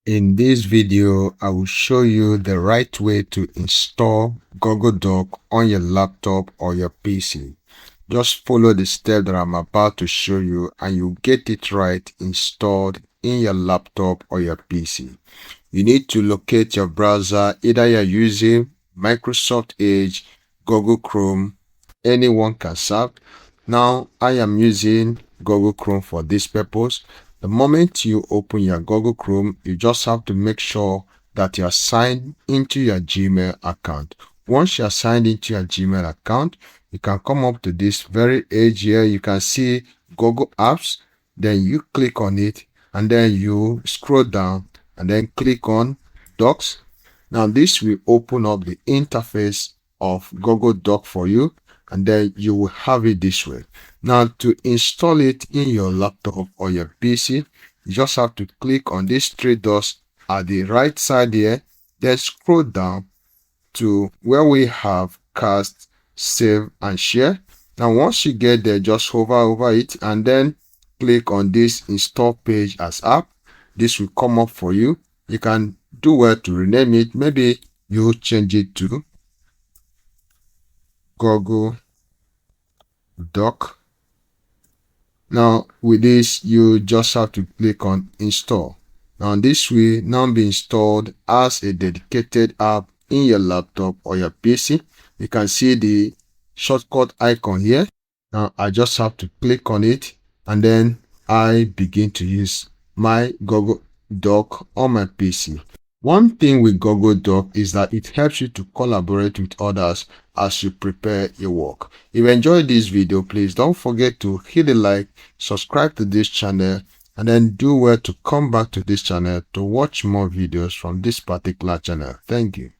In this video, I will show you the right way to install Google Doc on your laptop or your PC. Just follow the step that I'm about to show you and you get it right installed in your laptop or your PC. You need to locate your browser, either you're using Microsoft Edge, Google Chrome, anyone can serve. Now I am using Google Chrome for this purpose. The moment you open your Google Chrome, you just have to make sure that you are signed into your Gmail account. Once you are signed into your Gmail account, you can come up to this very edge here. You can see Google Apps. Then you click on it and then you scroll down and then click on Docs. Now this will open up the interface of Google Doc for you, and then you will have it this way. Now to install it in your laptop or your PC, you just have to click on these three dots at the right side here, then scroll down to where we have cast, save and share. Now once you get there, just hover over it and then click on this install page as app. This will come up for you. You can do well to rename it. Maybe you change it to Google Doc. Now with this, you just have to click on install. Now this will now be installed as a dedicated app in your laptop or your PC. You can see the shortcut icon here. Now I just have to click on it and then I begin to use my Google Doc on my PC. One thing with Google Doc is that it helps you to collaborate with others as you prepare your work. If you enjoyed this video, please don't forget to hit the like, subscribe to this channel, and then do well to come back to this channel to watch more videos from this particular channel. Thank you.